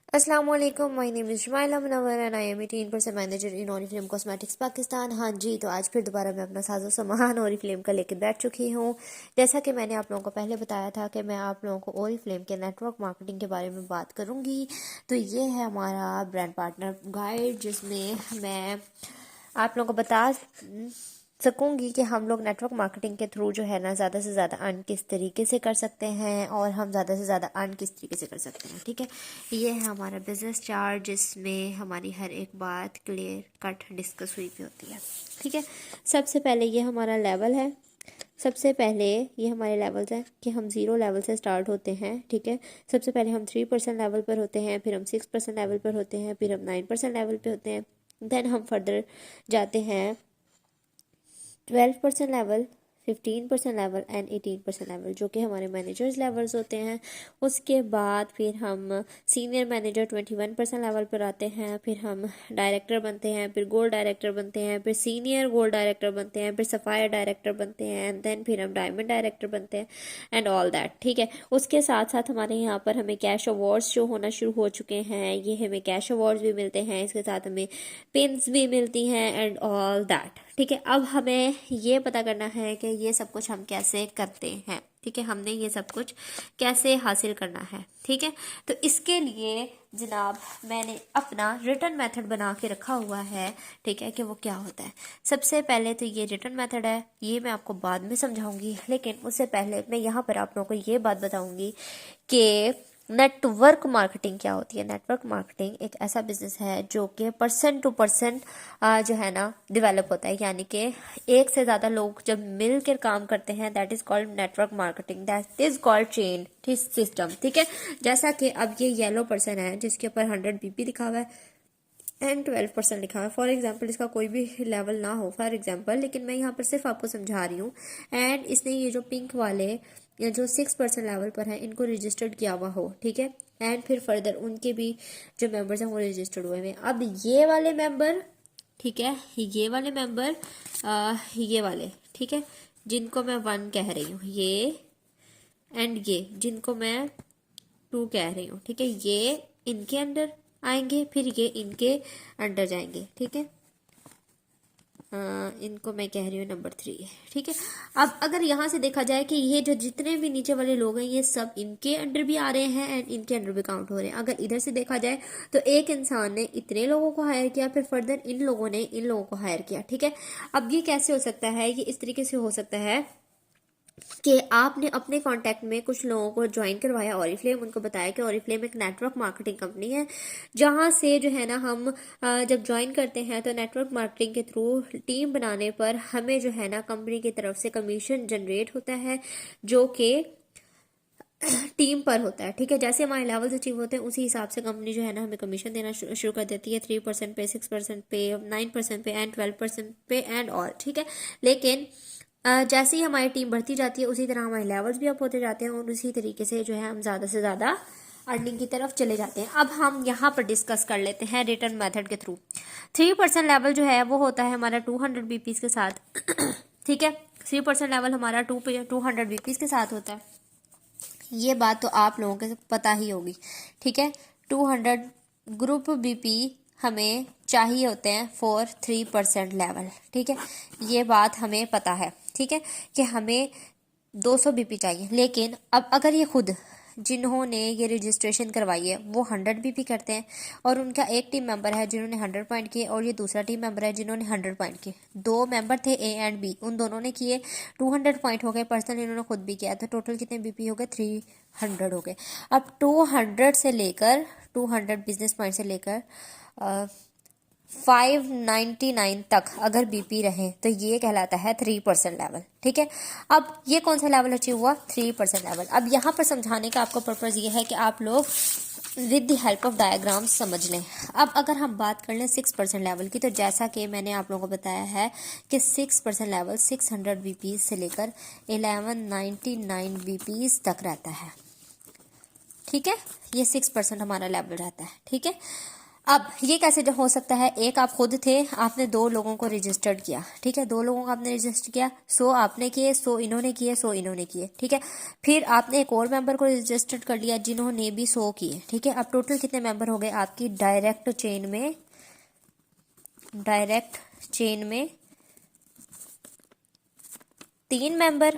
अस्सलाम वालेकुम, my name is Jumaila Munawwar and I am 18% manager in Oriflame cosmetics Pakistan. हाँ जी, तो आज फिर दोबारा मैं अपना साजो सामान ऑरिफ्लेम का लेके बैठ चुकी हूँ। जैसा कि मैंने आप लोगों को पहले बताया था कि मैं आप लोगों को ऑरिफ्लेम के नेटवर्क मार्केटिंग के बारे में बात करूँगी। तो ये है हमारा ब्रांड पार्टनर गाइड, जिसमें मैं आप लोगों को बता सकूंगी कि हम लोग नेटवर्क मार्केटिंग के थ्रू जो है ना ज़्यादा से ज़्यादा अर्न किस तरीके से कर सकते हैं और हम ज़्यादा से ज़्यादा अर्न किस तरीके से कर सकते हैं। ठीक है, ये है हमारा बिजनेस चार्ट, जिसमें हमारी हर एक बात क्लियर कट डिस्कस हुई भी होती है। ठीक है, सबसे पहले ये हमारा लेवल है। सबसे पहले ये हमारे लेवल्स हैं कि हम 0 लेवल से स्टार्ट होते हैं। ठीक है, सबसे पहले हम 3% लेवल पर होते हैं, फिर हम 6% लेवल पर होते हैं, फिर हम 9% लेवल पे होते हैं। देन हम फर्दर जाते हैं 12% लेवल, 15% लेवल एंड 18% लेवल, जो कि हमारे मैनेजर्स लेवल्स होते हैं। उसके बाद फिर हम सीनियर मैनेजर 21% लेवल पर आते हैं, फिर हम डायरेक्टर बनते हैं, फिर गोल्ड डायरेक्टर बनते हैं, फिर सीनियर गोल्ड डायरेक्टर बनते हैं, फिर सफ़ायर डायरेक्टर बनते हैं, एंड देन फिर हम डायमंड डायरेक्टर बनते हैं एंड ऑल दैट। ठीक है, उसके साथ साथ हमारे यहाँ पर हमें कैश अवार्ड्स जो होना शुरू हो चुके हैं। ये हमें कैश अवार्ड्स भी मिलते हैं, इसके साथ हमें पिन्स भी मिलती हैं एंड ऑल दैट। ठीक है, अब हमें ये पता करना है कि ये सब कुछ हम कैसे करते हैं। ठीक है, हमने ये सब कुछ कैसे हासिल करना है। ठीक है, तो इसके लिए जनाब मैंने अपना रिटर्न मेथड बना के रखा हुआ है। ठीक है, कि वो क्या होता है। सबसे पहले तो ये रिटर्न मेथड है, ये मैं आपको बाद में समझाऊंगी, लेकिन उससे पहले मैं यहाँ पर आप लोगों को ये बात बताऊंगी कि नेटवर्क मार्केटिंग क्या होती है। नेटवर्क मार्केटिंग एक ऐसा बिजनेस है जो कि पर्सन टू पर्सन जो है ना डेवलप होता है, यानी कि एक से ज़्यादा लोग जब मिलकर काम करते हैं, that is called network marketing, that is called chain system. ठीक है, जैसा कि अब ये येलो पर्सन है जिसके ऊपर 100 BP लिखा हुआ है एंड 12% लिखा हुआ है। फॉर एग्जाम्पल इसका कोई भी लेवल ना हो फॉर एग्जाम्पल, लेकिन मैं यहाँ पर सिर्फ आपको समझा रही हूँ। एंड इसने ये जो पिंक वाले या जो 6% लेवल पर है इनको रजिस्टर्ड किया हुआ हो। ठीक है, एंड फिर फर्दर उनके भी जो मेंबर्स हैं वो रजिस्टर्ड हुए हैं। अब ये वाले मेंबर, ठीक है, ये वाले मेंबर, ये वाले, ठीक है, जिनको मैं 1 कह रही हूँ, ये एंड ये जिनको मैं 2 कह रही हूँ। ठीक है, ये इनके अंडर आएंगे, फिर ये इनके अंडर जाएंगे। ठीक है, इनको मैं कह रही हूँ नंबर 3। ठीक है, अब अगर यहाँ से देखा जाए कि ये जो जितने भी नीचे वाले लोग हैं ये सब इनके अंडर भी आ रहे हैं एंड इनके अंडर भी काउंट हो रहे हैं। अगर इधर से देखा जाए तो एक इंसान ने इतने लोगों को हायर किया, फिर फर्दर इन लोगों ने इन लोगों को हायर किया। ठीक है, अब ये कैसे हो सकता है, ये इस तरीके से हो सकता है कि आपने अपने कांटेक्ट में कुछ लोगों को ज्वाइन करवाया ऑरिफ्लेम, उनको बताया कि ऑरिफ्लेम एक नेटवर्क मार्केटिंग कंपनी है, जहां से जो है ना हम जब ज्वाइन करते हैं तो नेटवर्क मार्केटिंग के थ्रू टीम बनाने पर हमें जो है ना कंपनी की तरफ से कमीशन जनरेट होता है, जो कि टीम पर होता है। ठीक है, जैसे हमारे लेवल्स अचीव होते हैं उसी हिसाब से कंपनी जो है ना हमें कमीशन देना शुरू कर देती है, 3% पे, 6% पे, 9% पे एंड 12% पे एंड ऑल। ठीक है, लेकिन जैसे ही हमारी टीम बढ़ती जाती है उसी तरह हमारे लेवल्स भी अप होते जाते हैं और उसी तरीके से जो है हम ज़्यादा से ज़्यादा अर्निंग की तरफ चले जाते हैं। अब हम यहाँ पर डिस्कस कर लेते हैं रिटर्न मेथड के थ्रू। 3% लेवल जो है वो होता है हमारा 200 BPs के साथ। ठीक है, 3% लेवल हमारा 200 BPs के साथ होता है, ये बात तो आप लोगों को पता ही होगी। ठीक है, 200 ग्रुप BP हमें चाहिए होते हैं फॉर 3% लेवल। ठीक है, ये बात हमें पता है। ठीक है, कि हमें 200 BP चाहिए, लेकिन अब अगर ये खुद जिन्होंने ये रजिस्ट्रेशन करवाई है वो 100 BP करते हैं और उनका एक टीम मेंबर है जिन्होंने 100 पॉइंट किए और ये दूसरा टीम मेंबर है जिन्होंने 100 पॉइंट किए, 2 मेंबर थे A एंड B, उन दोनों ने किए, 200 पॉइंट हो गए, पर्सनल इन्होंने खुद भी किया, तो टोटल कितने BP हो गए, 300 हो गए। अब 200 से लेकर 200 बिजनेस पॉइंट से लेकर 599 तक अगर BP रहे तो ये कहलाता है 3% लेवल। ठीक है, अब ये कौन सा लेवल अचीव हुआ, 3% लेवल। अब यहाँ पर समझाने का आपका पर्पज़ ये है कि आप लोग with the help of diagrams समझ लें। अब अगर हम बात कर लें 6% लेवल की, तो जैसा कि मैंने आप लोगों को बताया है कि 6% लेवल 600 BPs से लेकर 1199 BPs तक रहता है। ठीक है, ये 6% हमारा लेवल रहता है। ठीक है, अब ये कैसे हो सकता है, एक आप खुद थे, आपने 2 लोगों को रजिस्टर्ड किया, ठीक है, 2 लोगों को आपने रजिस्टर किया, 100 आपने किए, 100 इन्होंने किए, 100 इन्होंने किए, ठीक है। फिर आपने एक और मेंबर को रजिस्टर्ड कर लिया जिन्होंने भी 100 किए, ठीक है। अब टोटल कितने मेंबर हो गए आपकी डायरेक्ट चेन में 3 मेंबर,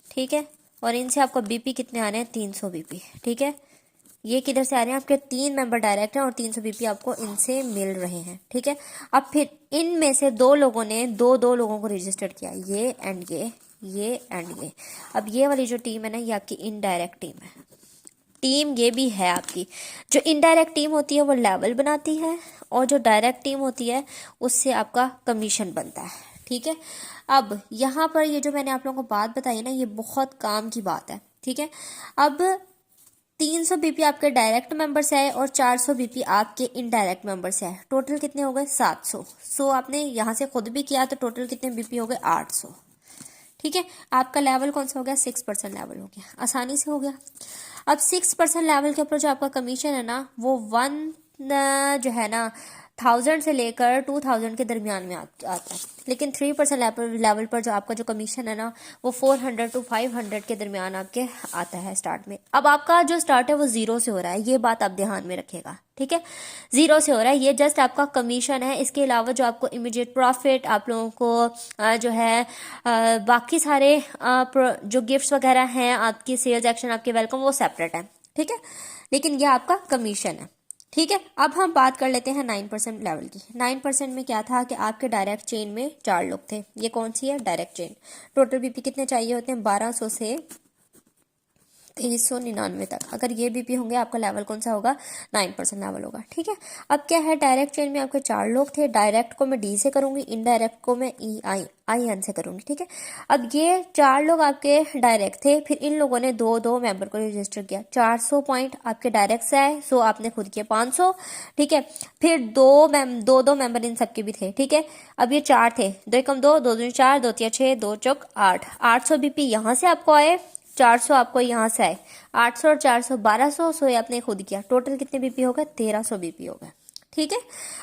ठीक है। और इनसे आपको बीपी कितने आ रहे हैं, 300 बीपी, ठीक है। ये किधर से आ रहे हैं, आपके 3 मेंबर डायरेक्ट हैं और 300 बीपी आपको इनसे मिल रहे हैं, ठीक है। अब फिर इनमें से 2 लोगों ने 2 लोगों को रजिस्टर किया, ये एंड ये। अब ये वाली जो टीम है ना, ये आपकी इनडायरेक्ट टीम है। टीम ये भी है आपकी, जो इनडायरेक्ट टीम होती है वो लेवल बनाती है, और जो डायरेक्ट टीम होती है उससे आपका कमीशन बनता है, ठीक है। अब यहाँ पर ये जो मैंने आप लोगों को बात बताई है ना, ये बहुत काम की बात है, ठीक है। अब 300 बीपी आपके डायरेक्ट मेंबर से आए और 400 बीपी आपके इनडायरेक्ट मेंबर से आए, टोटल कितने हो गए 700। 100 आपने यहाँ से खुद भी किया तो टोटल कितने बीपी हो गए 800, ठीक है। आपका लेवल कौन सा हो गया, 6% लेवल हो गया, आसानी से हो गया। अब 6% लेवल के ऊपर जो आपका कमीशन है ना, वो 1 जो है ना 1000 से लेकर 2000 के दरमियान में आता है। लेकिन 3% लेवल पर जो आपका जो कमीशन है ना, वो 400 to 500 के दरमियान आपके आता है स्टार्ट में। अब आपका जो स्टार्ट है वो 0 से हो रहा है, ये बात आप ध्यान में रखिएगा, ठीक है। 0 से हो रहा है, ये जस्ट आपका कमीशन है। इसके अलावा जो आपको इमीडिएट प्रॉफिट, आप लोगों को जो है बाकी सारे जो गिफ्ट्स वगैरह हैं, आपकी सेल्स एक्शन, आपके वेलकम, वो सेपरेट है, ठीक है। लेकिन ये आपका कमीशन है, ठीक है। अब हम बात कर लेते हैं 9% लेवल की। 9% में क्या था कि आपके डायरेक्ट चेन में 4 लोग थे। ये कौन सी है, डायरेक्ट चेन। टोटल बीपी कितने चाहिए होते हैं, 1200 से 2399 तक। अगर ये बीपी होंगे आपका लेवल कौन सा होगा, 9% लेवल होगा, ठीक है। अब क्या है, डायरेक्ट चेन में आपके 4 लोग थे। डायरेक्ट को मैं डी से करूंगी, इनडायरेक्ट को मैं आई एन से करूंगी, ठीक है। अब ये 4 लोग आपके डायरेक्ट थे, फिर इन लोगों ने 2 मेंबर को रजिस्टर किया। 400 पॉइंट आपके डायरेक्ट से आए, 100 आपने खुद किए 500, ठीक है। फिर 2 मेंबर इन सबके भी थे, ठीक है। अब ये 4 थे, 2 एकम 2, 2 दूनी 4, 2 तिया 6, 2 चौक 8। 800 बीपी यहाँ से आपको आए, 400 आपको यहाँ से आए, 800 और 400 1200, सो ये आपने खुद किया। टोटल कितने बीपी हो गए, 1300 बीपी हो गए, ठीक है।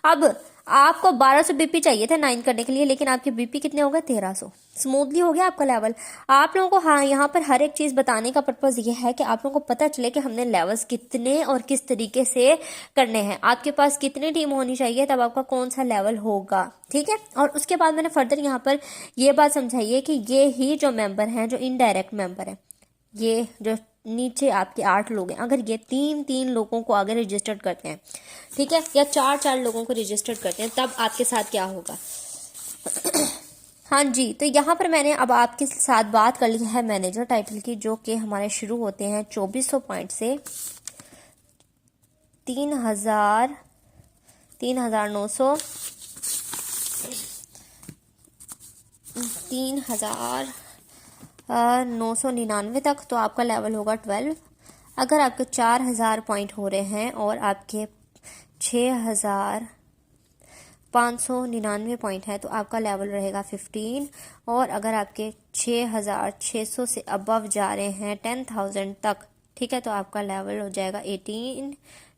अब आपको 1200 बीपी चाहिए थे 9 करने के लिए, लेकिन आपके बीपी कितने हो गए, 1300। स्मूथली हो गया आपका लेवल। आप लोगों को हाँ, यहाँ पर हर एक चीज बताने का पर्पज ये है कि आप लोगों को पता चले कि हमने लेवल्स कितने और किस तरीके से करने हैं। आपके पास कितनी टीम होनी चाहिए, तब आपका कौन सा लेवल होगा, ठीक है। और उसके बाद मैंने फर्दर यहाँ पर ये बात समझाई है कि ये ही जो मेंबर हैं, जो इनडायरेक्ट मेंबर है, ये जो नीचे आपके 8 लोग हैं, अगर ये 3 लोगों को आगे रजिस्टर्ड करते हैं, ठीक है, या 4 लोगों को रजिस्टर्ड करते हैं, तब आपके साथ क्या होगा। हाँ जी, तो यहाँ पर मैंने अब आपके साथ बात कर ली है मैनेजर टाइटल की, जो कि हमारे शुरू होते हैं 2400 पॉइंट से 3900 3999 तक। तो आपका लेवल होगा 12। अगर आपके 4000 पॉइंट हो रहे हैं और आपके 6599 पॉइंट है, तो आपका लेवल रहेगा 15। और अगर आपके 6600 से अबव जा रहे हैं 10,000 तक, ठीक है, तो आपका लेवल हो जाएगा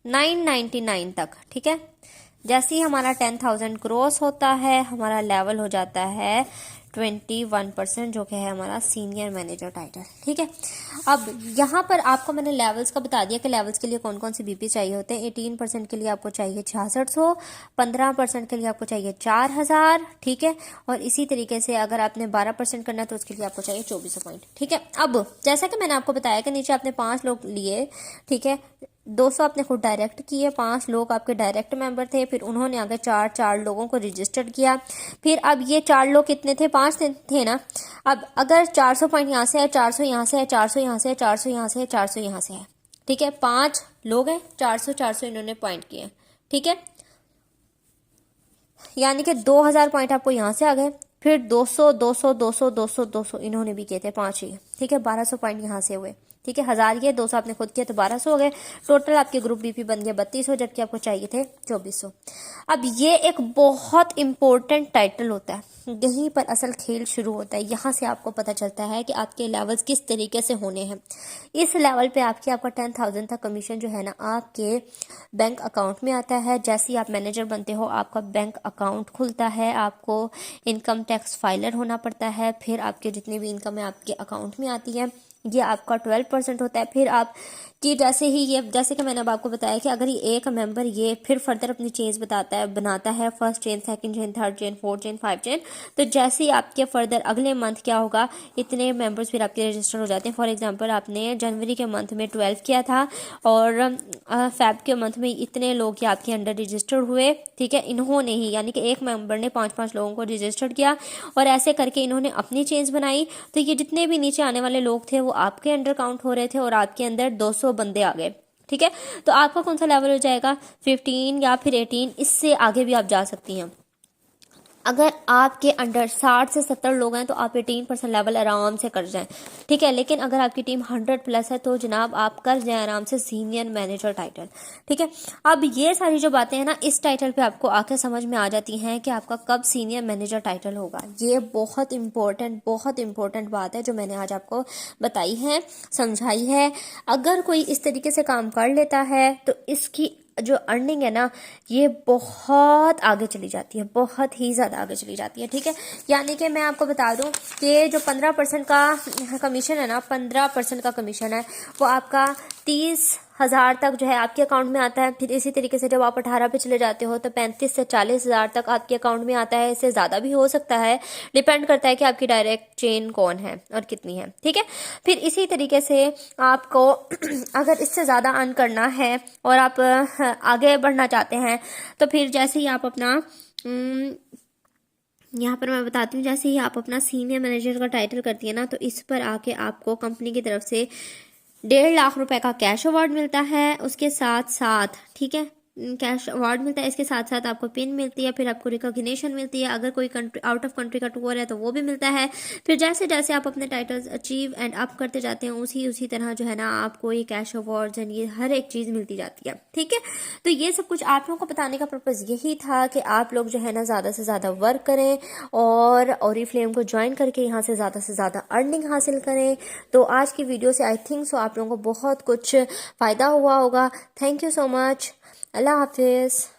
999 तक, ठीक है। जैसे ही हमारा 10,000 क्रॉस होता है, हमारा लेवल हो जाता है 21%, जो कि है हमारा सीनियर मैनेजर टाइटल, ठीक है। अब यहाँ पर आपको मैंने लेवल्स का बता दिया कि लेवल्स के लिए कौन कौन से बीपी चाहिए होते हैं। 18% के लिए आपको चाहिए 6600, 15% के लिए आपको चाहिए 4000, ठीक है। और इसी तरीके से अगर आपने 12% करना है तो उसके लिए आपको चाहिए 2400 पॉइंट, ठीक है। अब जैसा कि मैंने आपको बताया कि नीचे आपने 5 लोग लिए, ठीक है, 200 आपने खुद डायरेक्ट किए, 5 लोग आपके डायरेक्ट मेंबर थे, फिर उन्होंने आगे 4 लोगों को रजिस्टर्ड किया। फिर अब ये 4 लोग कितने थे, 5 थे ना। अब अगर 400 पॉइंट यहाँ से है, 400 यहाँ से है, 400 यहाँ से है, 400 यहाँ से है, 400 यहाँ से है, ठीक है। 5 लोग हैं, 400 इन्होंने पॉइंट किए, ठीक है। यानी कि 2000 पॉइंट आपको यहाँ से आ गए। फिर 200 इन्होंने भी किए थे, 5 ही, ठीक है। 1200 पॉइंट यहाँ से हुए, ठीक है। 1000 ये 200 आपने खुद किया तो 1200 हो गए। टोटल आपके ग्रुप बीपी बन गया 3200, जबकि आपको चाहिए थे 2400। अब ये एक बहुत इंपॉर्टेंट टाइटल होता है, यहीं पर असल खेल शुरू होता है। यहाँ से आपको पता चलता है कि आपके लेवल्स किस तरीके से होने हैं। इस लेवल पे आपका 10,000 तक कमीशन जो है ना आपके बैंक अकाउंट में आता है। जैसे ही आप मैनेजर बनते हो आपका बैंक अकाउंट खुलता है, आपको इनकम टैक्स फाइलर होना पड़ता है, फिर आपके जितनी भी इनकम है आपके अकाउंट में आती है। ये आपका 12% होता है। फिर आप कि जैसे ही ये, जैसे कि मैंने अब आपको बताया कि अगर ये एक मेंबर ये फिर फर्दर अपनी चेन्स बनाता है, first chain, second chain, third chain, fourth chain, 5 chain, तो जैसे ही आपके फर्दर अगले मंथ क्या होगा, इतने मेंबर्स फिर आपके रजिस्टर हो जाते हैं। फॉर एग्जांपल आपने जनवरी के मंथ में 12 किया था और फेब के मंथ में इतने लोग ये आपके अंडर रजिस्टर हुए, ठीक है। इन्होंने ही यानी कि एक मेंबर ने 5-5 लोगों को रजिस्टर किया और ऐसे करके इन्होंने अपनी चेन्स बनाई, तो ये जितने भी नीचे आने वाले लोग थे वो आपके अंडर काउंट हो रहे थे और आपके अंदर 200 बंदे आ गए, ठीक है। तो आपका कौन सा लेवल हो जाएगा, 15 या फिर 18, इससे आगे भी आप जा सकती हैं। अगर आपके अंडर 60 से 70 लोग हैं तो आप 18% लेवल आराम से कर जाएं, ठीक है। लेकिन अगर आपकी टीम 100+ है तो जनाब आप कर जाएं आराम से सीनियर मैनेजर टाइटल, ठीक है। अब ये सारी जो बातें हैं ना इस टाइटल पे आपको आके समझ में आ जाती हैं कि आपका कब सीनियर मैनेजर टाइटल होगा। ये बहुत इंपॉर्टेंट बात है जो मैंने आज आपको बताई है, समझाई है। अगर कोई इस तरीके से काम कर लेता है तो इसकी जो अर्निंग है ना ये बहुत आगे चली जाती है, बहुत ही ज़्यादा आगे चली जाती है, ठीक है। यानी कि मैं आपको बता दूं कि जो 15% का कमीशन है ना, 15% का कमीशन है वो आपका 30,000 तक जो है आपके अकाउंट में आता है। फिर इसी तरीके से जब आप 18 पे चले जाते हो तो 35 से 40,000 तक आपके अकाउंट में आता है। इससे ज़्यादा भी हो सकता है, डिपेंड करता है कि आपकी डायरेक्ट चेन कौन है और कितनी है, ठीक है। फिर इसी तरीके से आपको अगर इससे ज़्यादा अर्न करना है और आप आगे बढ़ना चाहते हैं तो फिर जैसे ही आप अपना यहाँ पर मैं बताती हूँ, जैसे ही आप अपना सीनियर मैनेजर का टाइटल करती है ना तो इस पर आके आपको कंपनी की तरफ से 1.5 लाख रुपए का कैश अवार्ड मिलता है। उसके साथ साथ, ठीक है, कैश अवार्ड मिलता है, इसके साथ साथ आपको पिन मिलती है, फिर आपको रिकॉग्निशन मिलती है। अगर कोई कंट्री आउट ऑफ कंट्री का टूर है तो वो भी मिलता है। फिर जैसे जैसे आप अपने टाइटल्स अचीव एंड अप करते जाते हैं उसी तरह जो है ना आपको ये कैश अवार्ड्स एंड ये हर एक चीज़ मिलती जाती है, ठीक है। तो ये सब कुछ आप लोगों को बताने का पर्पज़ यही था कि आप लोग जो है ना ज़्यादा से ज़्यादा वर्क करें और ऑरिफ्लेम को ज्वाइन करके यहाँ से ज़्यादा अर्निंग हासिल करें। तो आज की वीडियो से आई थिंक सो आप लोगों को बहुत कुछ फ़ायदा हुआ होगा। Thank you so much. Allah हाफिज़।